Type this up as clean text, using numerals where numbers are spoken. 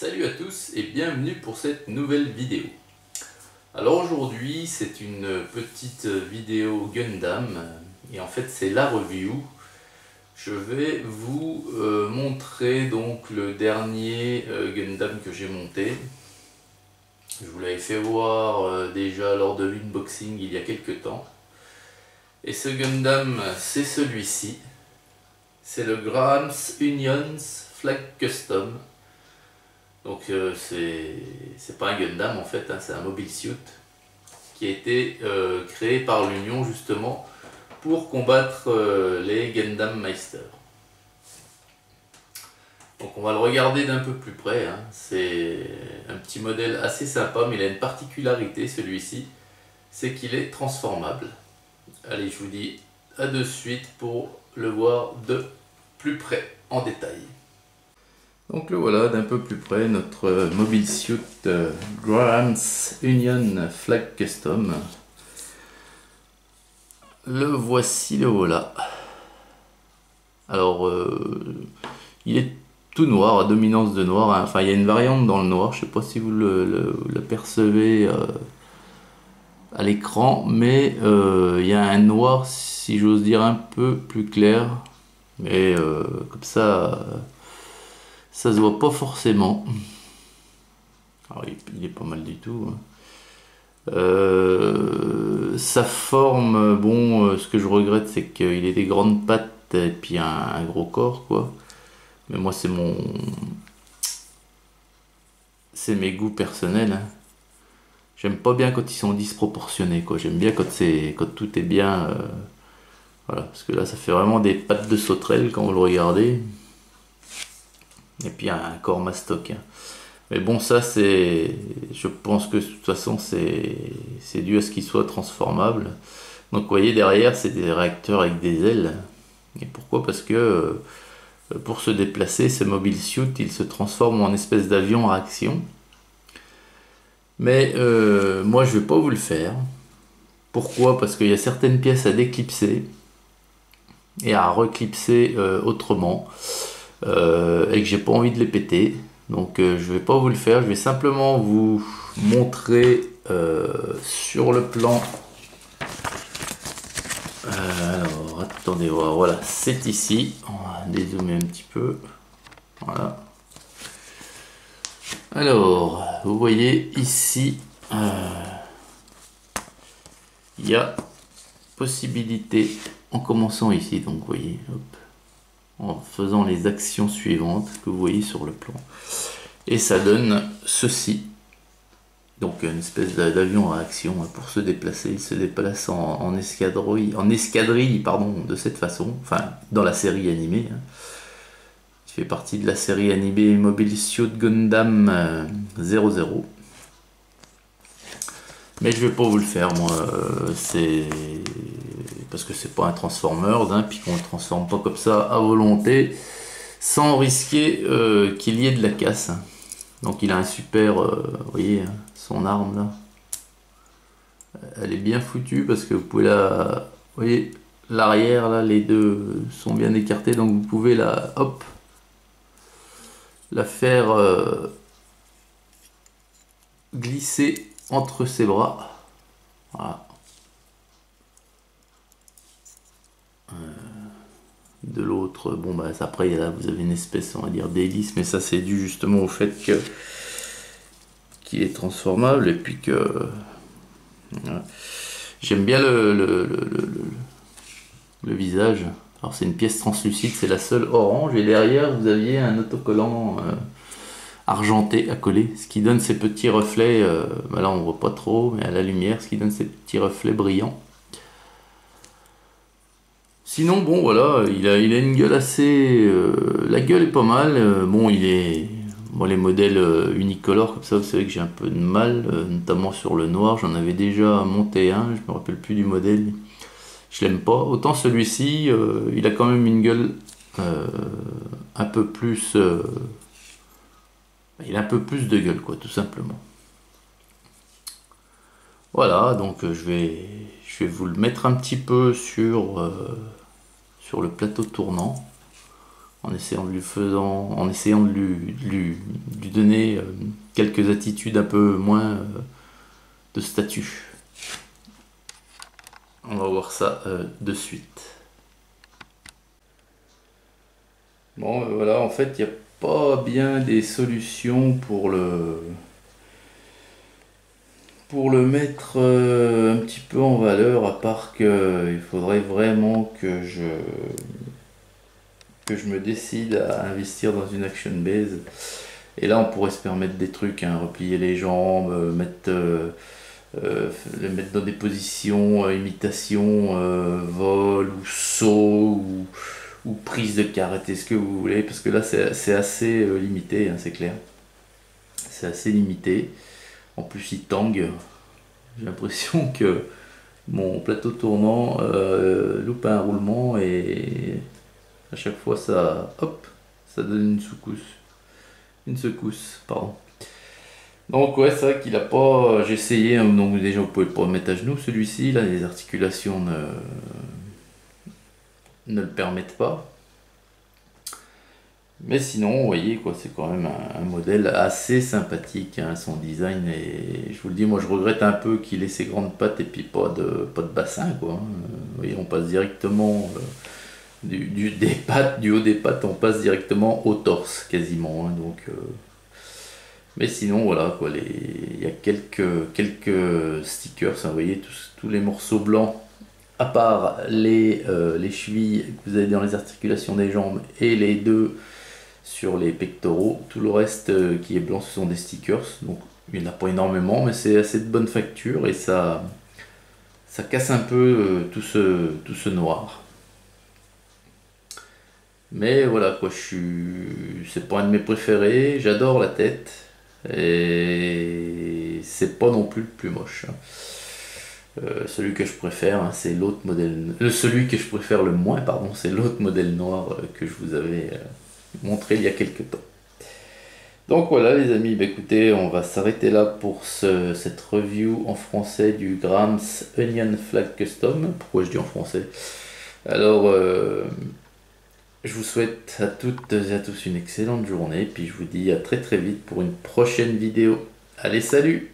Salut à tous et bienvenue pour cette nouvelle vidéo. Alors aujourd'hui c'est une petite vidéo Gundam et en fait c'est la review. Je vais vous montrer donc le dernier Gundam que j'ai monté. Je vous l'avais fait voir déjà lors de l'unboxing il y a quelques temps. Et ce Gundam c'est celui-ci. C'est le Grahams Unions Flag Custom. Donc c'est pas un Gundam en fait, hein, c'est un mobile suit qui a été créé par l'Union justement pour combattre les Gundam Meister. Donc on va le regarder d'un peu plus près, hein. C'est un petit modèle assez sympa, mais il a une particularité celui-ci, c'est qu'il est transformable. Allez, je vous dis à de suite pour le voir de plus près, en détail. Donc le voilà d'un peu plus près, notre mobile suit Grahams Union Flag Custom. Le voici, le voilà. Alors il est tout noir, à dominance de noir, hein. Enfin il y a une variante dans le noir, je sais pas si vous le percevez à l'écran, mais il y a un noir, si j'ose dire, un peu plus clair, mais comme ça ça se voit pas forcément. Alors il est pas mal du tout, hein. Sa forme, bon, ce que je regrette c'est qu'il ait des grandes pattes et puis un gros corps, quoi. Mais moi c'est mes goûts personnels, hein. J'aime pas bien quand ils sont disproportionnés, quoi. J'aime bien quand tout est bien, voilà, parce que là ça fait vraiment des pattes de sauterelle quand vous le regardez. Et puis un corps mastoc, hein. Mais bon, ça c'est, je pense que de toute façon c'est dû à ce qu'il soit transformable. Donc vous voyez derrière c'est des réacteurs avec des ailes. Et pourquoi? Parce que pour se déplacer, ce mobile suit il se transforme en espèce d'avion à réaction. Mais moi je vais pas vous le faire. Pourquoi? Parce qu'il y a certaines pièces à déclipser et à reclipser autrement. Et que j'ai pas envie de les péter, donc je vais pas vous le faire, je vais simplement vous montrer sur le plan. Alors attendez voir, voilà, c'est ici, on va dézoomer un petit peu, voilà. Alors vous voyez ici il y a possibilité, en commençant ici, donc vous voyez, hop, en faisant les actions suivantes que vous voyez sur le plan, et ça donne ceci, donc une espèce d'avion à action pour se déplacer. Il se déplace en escadrille pardon, de cette façon, enfin dans la série animée, hein. Il fait partie de la série animée Mobile Suit Gundam 00. Mais je vais pas vous le faire, moi, c'est parce que c'est pas un Transformers, hein, puis qu'on le transforme pas comme ça à volonté, sans risquer qu'il y ait de la casse. Donc il a un super, vous voyez, hein, son arme là, elle est bien foutue parce que vous pouvez vous voyez, l'arrière là, les deux sont bien écartés, donc vous pouvez hop, la faire glisser entre ses bras. Voilà. De l'autre, bon bah après là vous avez une espèce, on va dire, d'hélice, mais ça c'est dû justement au fait qu'il est transformable, et puis que voilà. J'aime bien le visage. Alors c'est une pièce translucide, c'est la seule orange, et derrière vous aviez un autocollant argenté à coller, ce qui donne ces petits reflets, bah là on voit pas trop, mais à la lumière, ce qui donne ces petits reflets brillants. Sinon bon voilà, il a une gueule assez, la gueule est pas mal, bon les modèles unicolores comme ça, vous savez que j'ai un peu de mal, notamment sur le noir. J'en avais déjà monté un, je me rappelle plus du modèle, je l'aime pas. Autant celui-ci, il a quand même une gueule un peu plus, il a un peu plus de gueule, quoi, tout simplement. Voilà, donc je vais vous le mettre un petit peu sur le plateau tournant. en essayant de lui donner quelques attitudes un peu moins de statut. On va voir ça de suite. Bon, voilà, en fait, il n'y a pas bien des solutions pour le mettre un petit peu en valeur, à part que il faudrait vraiment que je me décide à investir dans une action base. Et là, on pourrait se permettre des trucs, hein, replier les jambes, les mettre dans des positions imitation vol ou saut ou prise de karaté, ce que vous voulez, parce que là c'est assez limité, hein, c'est clair. C'est assez limité. En plus il tangue. J'ai l'impression que mon plateau tournant loupe un roulement et à chaque fois ça, hop, ça donne une secousse. Une secousse, pardon. Donc ouais, c'est vrai qu'il a pas. J'ai essayé, hein, donc déjà vous pouvez pas le mettre à genoux celui-ci, là les articulations ne le permettent pas. Mais sinon, vous voyez quoi, c'est quand même un modèle assez sympathique, hein, son design. Et je vous le dis, moi je regrette un peu qu'il ait ses grandes pattes et puis pas de bassin, quoi, hein. Vous voyez, on passe directement du haut des pattes, on passe directement au torse quasiment, hein, donc. Mais sinon, voilà, quoi, il y a quelques stickers, hein, vous voyez, tous les morceaux blancs, à part les chevilles que vous avez dans les articulations des jambes et les deux sur les pectoraux. Tout le reste qui est blanc, ce sont des stickers. Donc, il n'y en a pas énormément, mais c'est assez de bonne facture et ça casse un peu tout ce noir. Mais voilà, quoi, c'est pas un de mes préférés, j'adore la tête. Et c'est pas non plus le plus moche, hein. Celui que je préfère, hein, c'est l'autre modèle. Celui que je préfère le moins, pardon, c'est l'autre modèle noir que je vous avais montré il y a quelques temps. Donc voilà les amis, bah, écoutez, on va s'arrêter là pour cette review en français du Grams Onion Flag Custom. Pourquoi je dis en français? Alors, je vous souhaite à toutes et à tous une excellente journée, puis je vous dis à très très vite pour une prochaine vidéo. Allez, salut!